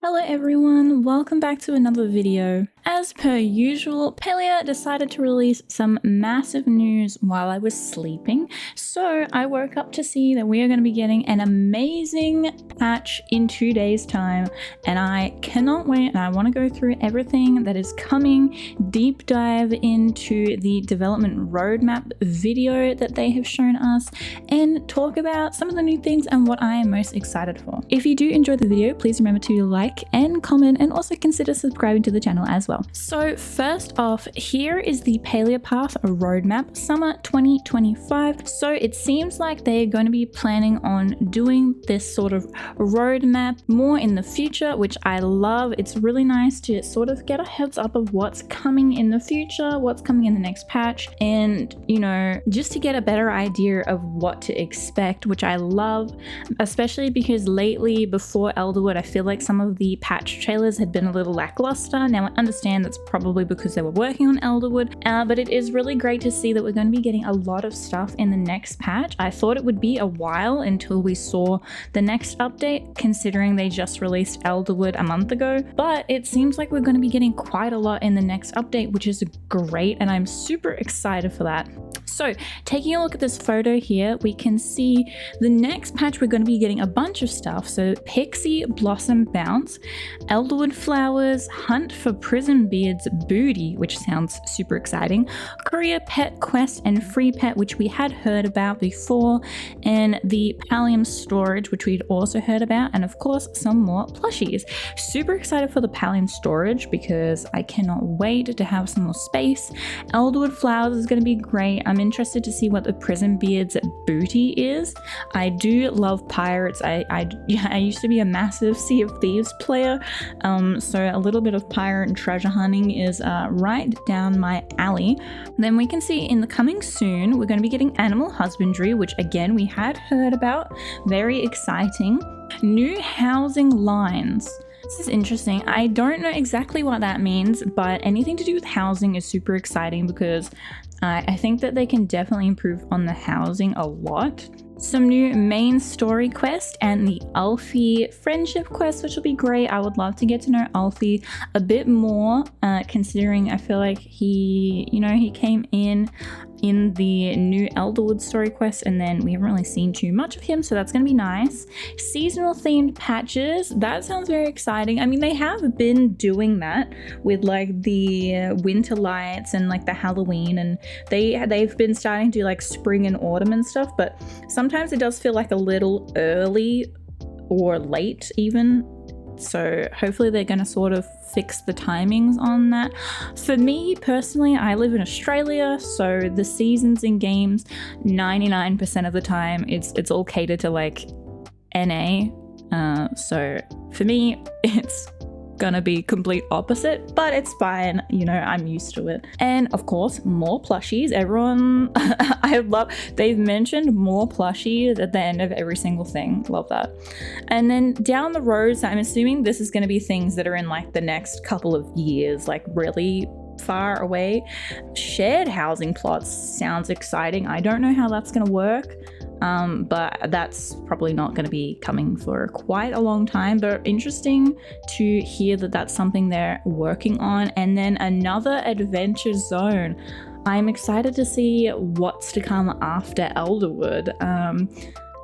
Hello everyone, welcome back to another video. As per usual, Palia decided to release some massive news while I was sleeping, so I woke up to see that we are going to be getting an amazing patch in 2 days time, and I cannot wait, and I want to go through everything that is coming, deep dive into the development roadmap video that they have shown us, and talk about some of the new things and what I am most excited for. If you do enjoy the video, please remember to like and comment, and also consider subscribing to the channel as well. So first off, here is the Palia Path roadmap summer 2025. So it seems like they're going to be planning on doing this sort of roadmap more in the future, which I love. It's really nice to sort of get a heads up of what's coming in the future, what's coming in the next patch, and just to get a better idea of what to expect, which I love, especially because lately before Elderwood, I feel like some of the patch trailers had been a little lackluster. Now I understand that's probably because they were working on Elderwood, but it is really great to see that we're going to be getting a lot of stuff in the next patch. I thought it would be a while until we saw the next update, considering they just released Elderwood a month ago, but it seems like we're going to be getting quite a lot in the next update, which is great, and I'm super excited for that. So taking a look at this photo here, we can see the next patch we're going to be getting a bunch of stuff. So Pixie Blossom Bounce, Elderwood Flowers, Hunt for Prison Beard's Booty, which sounds super exciting, Courier Pet Quest and Free Pet, which we had heard about before, and the Pallium Storage, which we'd also heard about, and of course some more plushies. Super excited for the Pallium Storage because I cannot wait to have some more space. Elderwood Flowers is going to be great. I'm interested to see what the Prison Beard's Booty is. I do love pirates. I used to be a massive Sea of Thieves player, so a little bit of pirate and treasure hunting is right down my alley. Then we can see in the coming soon, we're going to be getting Animal Husbandry, which again we had heard about. Very exciting. New housing lines. This is interesting. I don't know exactly what that means, but anything to do with housing is super exciting because I think that they can definitely improve on the housing a lot. Some new main story quest and the Alfie friendship quest, which will be great. I would love to get to know Alfie a bit more, considering I feel like he came in the new Elderwood story quest, and then we haven't really seen too much of him, so that's going to be nice. Seasonal themed patches, that sounds very exciting. I mean, they have been doing that with like the winter lights and like the Halloween, and they've been starting to do like spring and autumn and stuff, but sometimes it does feel like a little early or late even. So hopefully they're going to sort of fix the timings on that. For me personally, I live in Australia, so the seasons in games, 99% of the time, it's all catered to like NA. So for me, it's gonna be complete opposite, but it's fine, I'm used to it. And of course, more plushies. Everyone they've mentioned more plushies at the end of every single thing. Love that. And then down the road, so I'm assuming this is going to be things that are in like the next couple of years, like really far away. Shared housing plots sounds exciting. I don't know how that's going to work, but that's probably not going to be coming for quite a long time, but interesting to hear that that's something they're working on. And then another adventure zone. I'm excited to see what's to come after Elderwood.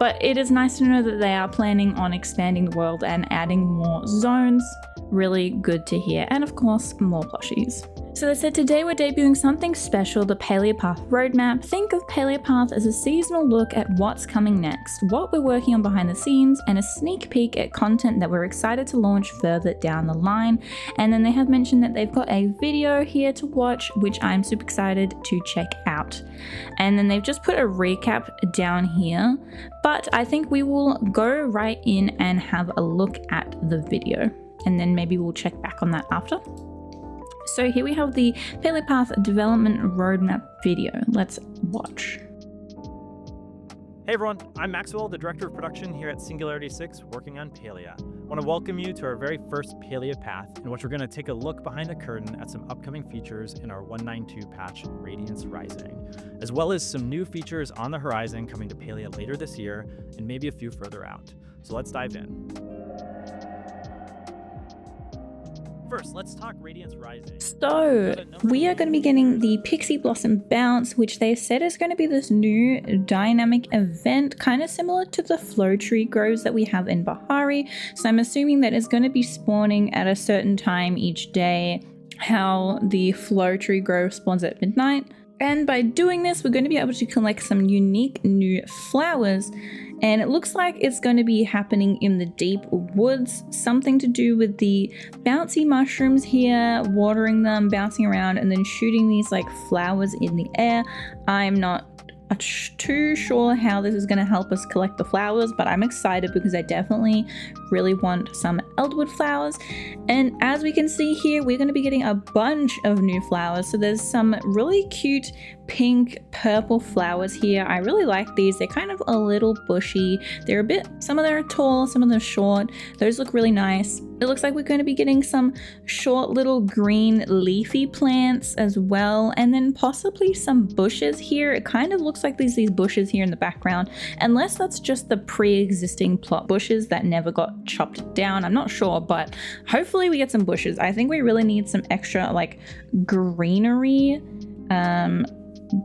But it is nice to know that they are planning on expanding the world and adding more zones. Really good to hear. And of course, more plushies. So they said today we're debuting something special, the Palia Path roadmap. Think of Palia Path as a seasonal look at what's coming next, what we're working on behind the scenes, and a sneak peek at content that we're excited to launch further down the line. And then they have mentioned that they've got a video here to watch, which I'm super excited to check out. And then they've just put a recap down here, but I think we will go right in and have a look at the video, and then maybe we'll check back on that after. So here we have the Palia Path development roadmap video. Let's watch. Hey everyone, I'm Maxwell, the Director of Production here at Singularity 6, working on Palia. I want to welcome you to our very first Palia Path, in which we're going to take a look behind the curtain at some upcoming features in our 192 patch, Radiance Rising, as well as some new features on the horizon coming to Palia later this year, and maybe a few further out. So let's dive in. first, let's talk Radiance Rising. So we are going to be getting the Pixie Blossom Bounce, which they said is going to be this new dynamic event, kind of similar to the Flow Tree Groves that we have in Bahari. So I'm assuming that it's going to be spawning at a certain time each day, how the Flow Tree Grove spawns at midnight. And by doing this, we're going to be able to collect some unique new flowers. And it looks like it's going to be happening in the deep woods, something to do with the bouncy mushrooms here, watering them, bouncing around, and then shooting these like flowers in the air. I'm not too sure how this is going to help us collect the flowers, but I'm excited because I definitely really want some Eldwood flowers. And as we can see here, we're going to be getting a bunch of new flowers. So there's some really cute pink purple flowers here. I really like these. They're kind of a little bushy. They're a bit, some of them are tall, some of them are short. Those look really nice. It looks like we're going to be getting some short little green leafy plants as well, and then possibly some bushes here. It kind of looks like these bushes here in the background, unless that's just the pre-existing plot bushes that never got chopped down. I'm not sure, but hopefully we get some bushes. I think we really need some extra like greenery,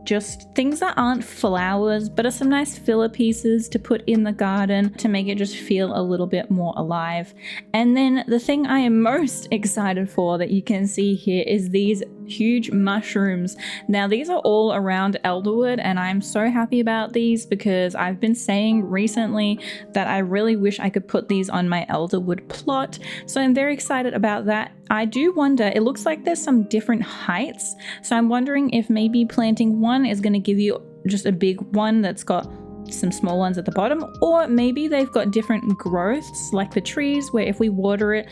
just things that aren't flowers but are some nice filler pieces to put in the garden to make it just feel a little bit more alive. And then the thing I am most excited for that you can see here is these huge mushrooms. Now these are all around Elderwood, and I'm so happy about these because I've been saying recently that I really wish I could put these on my Elderwood plot, so I'm very excited about that. I do wonder, it looks like there's some different heights, so I'm wondering if maybe planting one is going to give you just a big one that's got some small ones at the bottom, or maybe they've got different growths like the trees where if we water it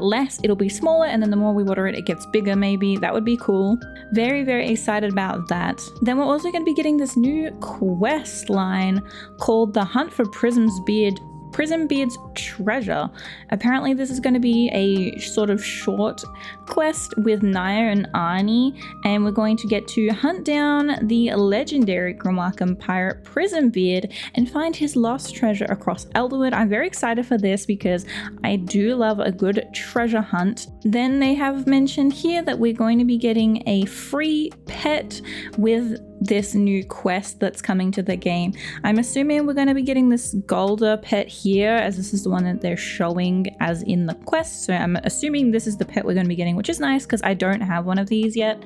less it'll be smaller, and then the more we water it, it gets bigger. Maybe that would be cool. Very, very excited about that. Then we're also going to be getting this new quest line called the Hunt for Prismbeard's Treasure. Apparently this is going to be a sort of short quest with Naya and Arnie, and we're going to get to hunt down the legendary Grimarcum pirate Prismbeard and find his lost treasure across Elderwood. I'm very excited for this because I do love a good treasure hunt. Then they have mentioned here that we're going to be getting a free pet with this new quest that's coming to the game. I'm assuming we're going to be getting this Golder pet here, as this is the one that they're showing as in the quest. So I'm assuming this is the pet we're going to be getting, which is nice because I don't have one of these yet.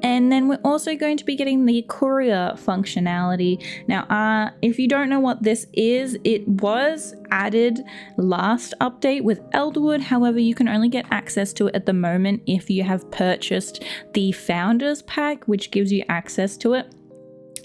And then we're also going to be getting the courier functionality. Now, if you don't know what this is, it was added last update with Elderwood. However, you can only get access to it at the moment if you have purchased the Founders Pack, which gives you access to it.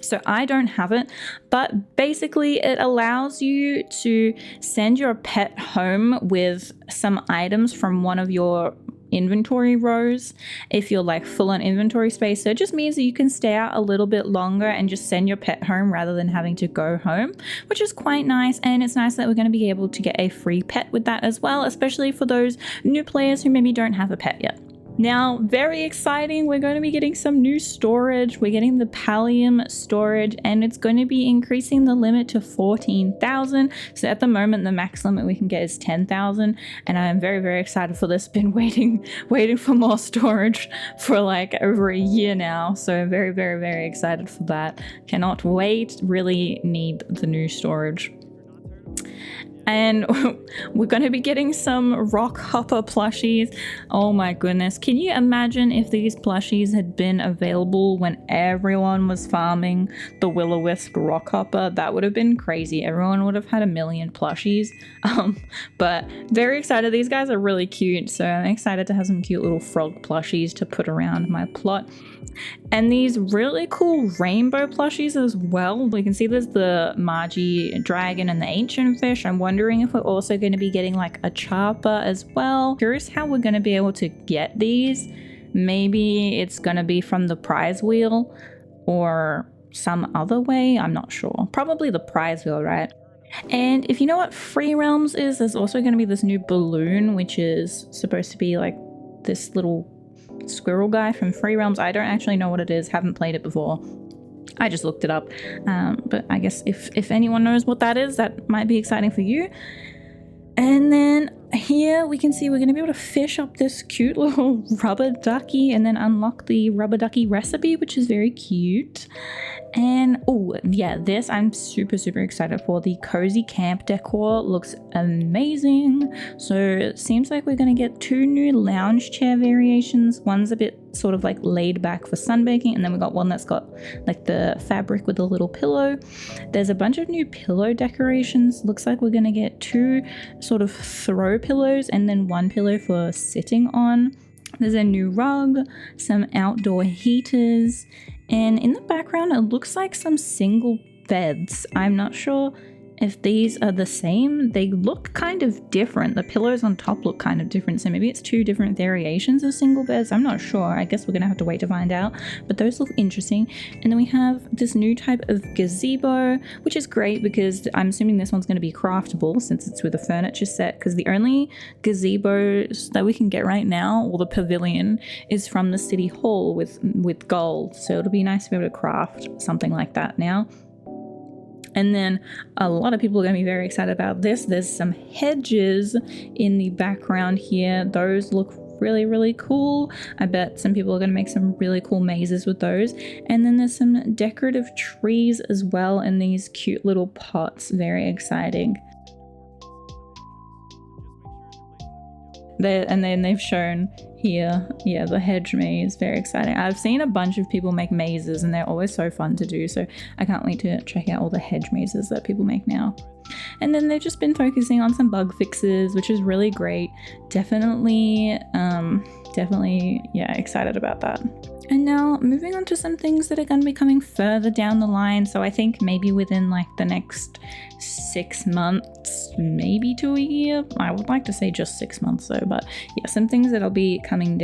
So I don't have it, but basically it allows you to send your pet home with some items from one of your inventory rows if you're like full on inventory space. So it just means that you can stay out a little bit longer and just send your pet home rather than having to go home, which is quite nice. And it's nice that we're going to be able to get a free pet with that as well, especially for those new players who maybe don't have a pet yet. Now, very exciting, we're going to be getting some new storage. We're getting the Pallium storage, and it's going to be increasing the limit to 14,000. So at the moment, the max limit we can get is 10,000, and I'm very, very excited for this. Been waiting for more storage for like over a year now. So very, very, very excited for that. Cannot wait. Really need the new storage. And we're going to be getting some rock hopper plushies. Oh my goodness. Can you imagine if these plushies had been available when everyone was farming the will-o-wisp rock hopper? That would have been crazy. Everyone would have had 1 million plushies. But very excited. These guys are really cute. So I'm excited to have some cute little frog plushies to put around my plot. And these really cool rainbow plushies as well. We can see there's the Margie dragon and the ancient fish. I'm wondering if we're also going to be getting like a Charper as well. Curious how we're going to be able to get these. Maybe it's going to be from the prize wheel or some other way. I'm not sure. Probably the prize wheel, right? And if you know what Free Realms is, there's also going to be this new balloon, which is supposed to be like this little squirrel guy from Free Realms. I don't actually know what it is, haven't played it before. I just looked it up. But I guess if anyone knows what that is, that might be exciting for you. And then here we can see we're going to be able to fish up this cute little rubber ducky and then unlock the rubber ducky recipe, which is very cute. And oh yeah, this I'm super excited for. The cozy camp decor looks amazing. So it seems like we're going to get 2 new lounge chair variations. One's a bit sort of like laid back for sunbaking, and then we got one that's got like the fabric with a little pillow. There's a bunch of new pillow decorations. Looks like we're going to get 2 sort of throw pillows and then 1 pillow for sitting on. There's a new rug, some outdoor heaters, and in the background it looks like some single beds. I'm not sure if these are the same. They look kind of different. The pillows on top look kind of different, so maybe it's 2 different variations of single beds. I'm not sure. I guess we're gonna have to wait to find out, but those look interesting. And then we have this new type of gazebo, which is great because I'm assuming this one's going to be craftable since it's with a furniture set, because the only gazebos that we can get right now, or the pavilion, is from the city hall with gold. So it'll be nice to be able to craft something like that now. And then a lot of people are going to be very excited about this. There's some hedges in the background here. Those look really cool. I bet some people are going to make some really cool mazes with those. And then there's some decorative trees as well in these cute little pots. Very exciting. And then they've shown here, yeah, the hedge maze. Very exciting. I've seen a bunch of people make mazes and they're always so fun to do, so I can't wait to check out all the hedge mazes that people make now. And then they've just been focusing on some bug fixes, which is really great. Definitely, yeah, excited about that. And now moving on to some things that are going to be coming further down the line. So I think maybe within like the next 6 months, maybe to a year. I would like to say just 6 months though, but yeah, some things that'll be coming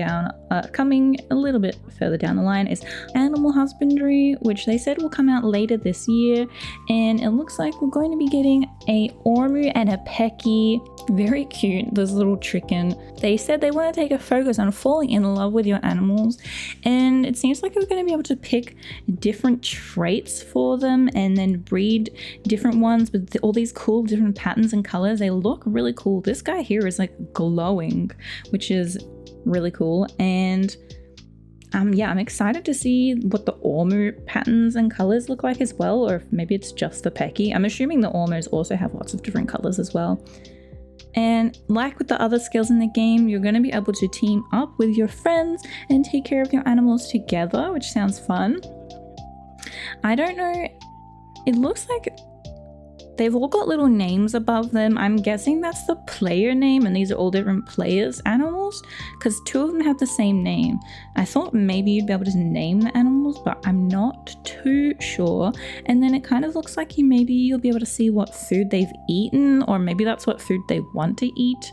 a little bit further down the line is animal husbandry, which they said will come out later this year. And it looks like we're going to be getting a ormu and a pecky. Very cute, this little chicken. They said they want to take a focus on falling in love with your animals, and it seems like we're going to be able to pick different traits for them and then breed different ones with all these cool different patterns and colors. They look really cool. This guy here is like glowing, which is really cool. And yeah, I'm excited to see what the ormu patterns and colors look like as well, or if maybe it's just the pecky. I'm assuming the ormus also have lots of different colors as well. And like with the other skills in the game, you're going to be able to team up with your friends and take care of your animals together, which sounds fun. I don't know, it looks like they've all got little names above them. I'm guessing that's the player name and these are all different players' animals, because 2 of them have the same name. I thought maybe you'd be able to name the animals, but I'm not too sure. And then it kind of looks like you'll be able to see what food they've eaten, or maybe that's what food they want to eat.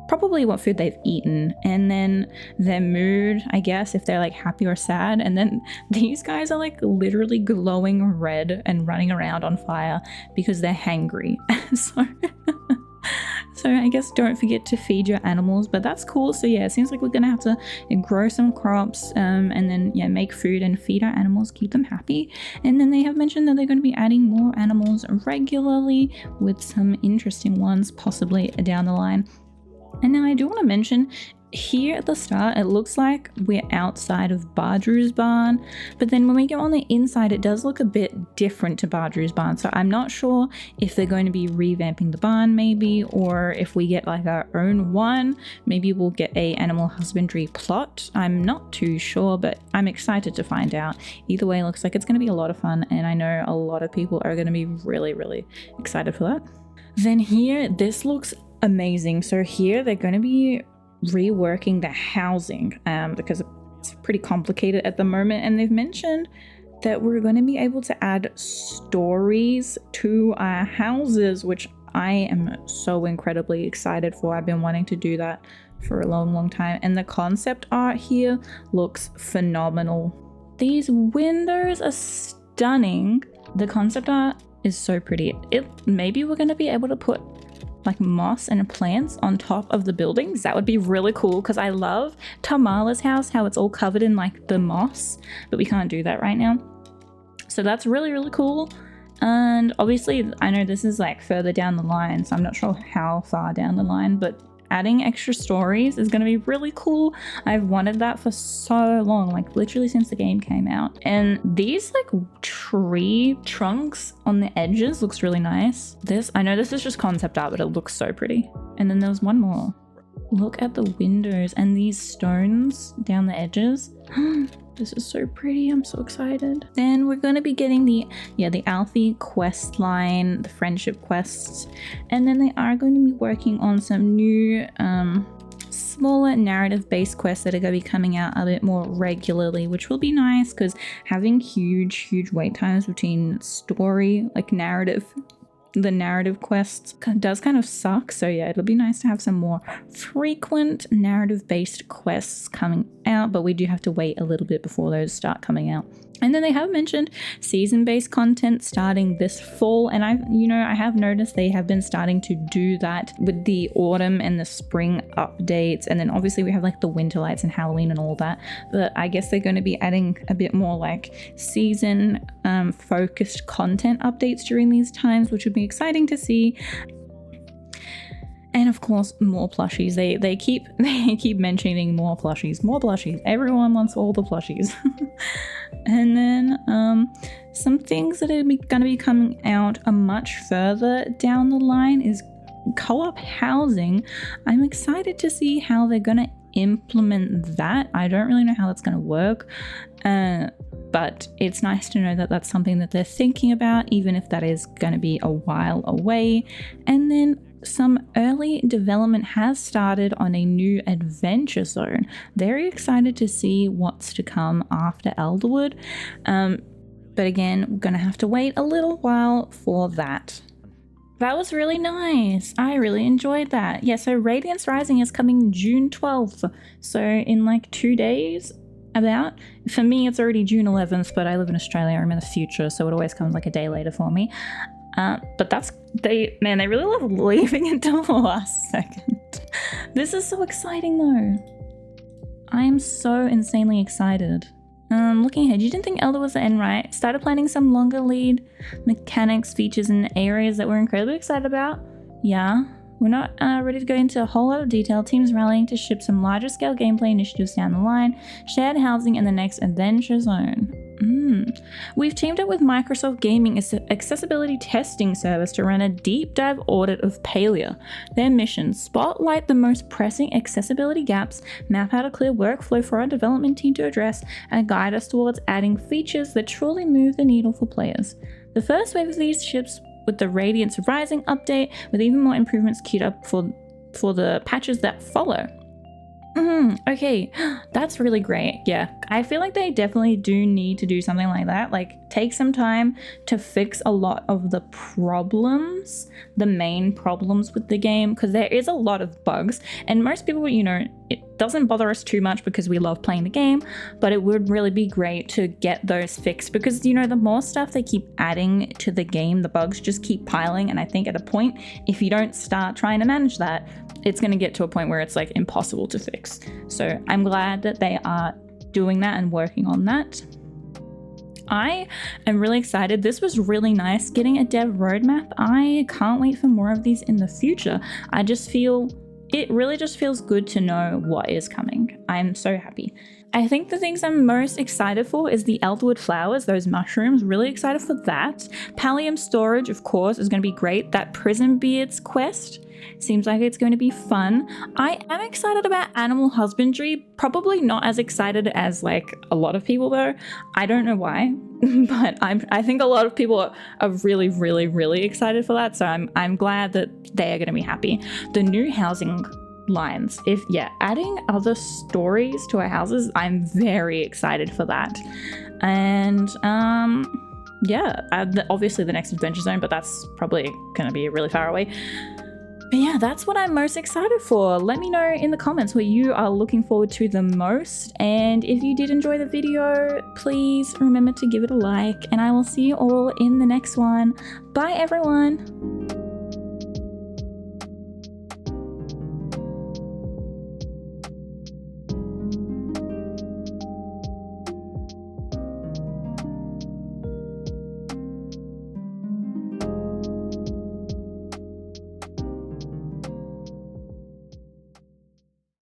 Probably what food they've eaten, and then their mood, I guess, if they're like happy or sad. And then these guys are like literally glowing red and running around on fire because they're hangry. So I guess don't forget to feed your animals, but that's cool. So yeah, it seems like we're gonna have to grow some crops and then yeah, make food and feed our animals, keep them happy. And then they have mentioned that they're going to be adding more animals regularly, with some interesting ones possibly down the line. And now I do want to mention, here at the start, it looks like we're outside of Bardru's barn, but then when we go on the inside, it does look a bit different to Bardru's barn. So I'm not sure if they're going to be revamping the barn maybe, or if we get like our own one, maybe we'll get a animal husbandry plot. I'm not too sure, but I'm excited to find out. Either way, it looks like it's going to be a lot of fun, and I know a lot of people are going to be really excited for that. Then here, this looks amazing. So here they're going to be reworking the housing because it's pretty complicated at the moment, and they've mentioned that we're going to be able to add stories to our houses, which I am so incredibly excited for. I've been wanting to do that for a long time, and the concept art here looks phenomenal. These windows are stunning. The concept art is so pretty. Maybe we're going to be able to put like moss and plants on top of the buildings. That would be really cool, because I love Tamala's house, how it's all covered in like the moss, but we can't do that right now. So that's really cool. And obviously I know this is like further down the line, so I'm not sure how far down the line, but adding extra stories is going to be really cool. I've wanted that for so long, like literally since the game came out. And these like tree trunks on the edges looks really nice. I know this is just concept art, but it looks so pretty. And then there was one more. Look at the windows and these stones down the edges. This is so pretty. I'm so excited. Then we're going to be getting the Alfie quest line, the friendship quests. And then they are going to be working on some new smaller narrative-based quests that are going to be coming out a bit more regularly, which will be nice because having huge wait times between story, like the narrative quests does kind of suck. So yeah, it'll be nice to have some more frequent narrative-based quests coming out, but we do have to wait a little bit before those start coming out. And then they have mentioned season-based content starting this fall, and I have noticed they have been starting to do that with the autumn and the spring updates, and then obviously we have like the winter lights and Halloween and all that, but I guess they're going to be adding a bit more like season focused content updates during these times, which would be exciting to see. And of course, more plushies. They keep mentioning more plushies. Everyone wants all the plushies. And then some things that are going to be coming out a much further down the line is co-op housing. I'm excited to see how they're going to implement that. I don't really know how that's going to work, but it's nice to know that that's something that they're thinking about, even if that is going to be a while away. And then some early development has started on a new adventure zone. Very excited to see what's to come after Elderwood. But again, we're going to have to wait a little while for that. That was really nice. I really enjoyed that. Yeah, so Radiance Rising is coming June 12th. So in like 2 days, about. For me, it's already June 11th, but I live in Australia. I'm in the future, so it always comes like a day later for me. But they really love leaving it to the last second. This is so exciting though. I am so insanely excited. Looking ahead, you didn't think Elder was the end, right? Started planning some longer lead mechanics, features, and areas that we're incredibly excited about. Yeah, we're not ready to go into a whole lot of detail. Teams rallying to ship some larger scale gameplay initiatives down the line. Shared housing in the next adventure zone. We've teamed up with Microsoft Gaming's accessibility testing service to run a deep dive audit of Palia. Their mission: spotlight the most pressing accessibility gaps, map out a clear workflow for our development team to address, and guide us towards adding features that truly move the needle for players. The first wave of these ships with the Radiance Rising update, with even more improvements queued up for the patches that follow. Okay, that's really great. Yeah, I feel like they definitely do need to do something like that. Like, take some time to fix a lot of the problems, the main problems with the game, because there is a lot of bugs. And most people, it doesn't bother us too much because we love playing the game, but it would really be great to get those fixed because, the more stuff they keep adding to the game, the bugs just keep piling. And I think at a point, if you don't start trying to manage that, it's going to get to a point where it's like impossible to fix. So I'm glad that they are doing that and working on that. I am really excited. This was really nice getting a dev roadmap. I can't wait for more of these in the future. It really just feels good to know what is coming. I'm so happy. I think the things I'm most excited for is the Elderwood flowers, those mushrooms. Really excited for that. Pallium storage, of course, is going to be great. That Prison Beards quest seems like it's going to be fun. I am excited about animal husbandry. Probably not as excited as like a lot of people though. I don't know why, but I think a lot of people are really, really, really excited for that. So I'm glad that they are going to be happy. The new housing lines, adding other stories to our houses, I'm very excited for that. And obviously the next adventure zone, but that's probably going to be really far away. But yeah, that's what I'm most excited for. Let me know in the comments what you are looking forward to the most. And if you did enjoy the video, please remember to give it a like. And I will see you all in the next one. Bye, everyone.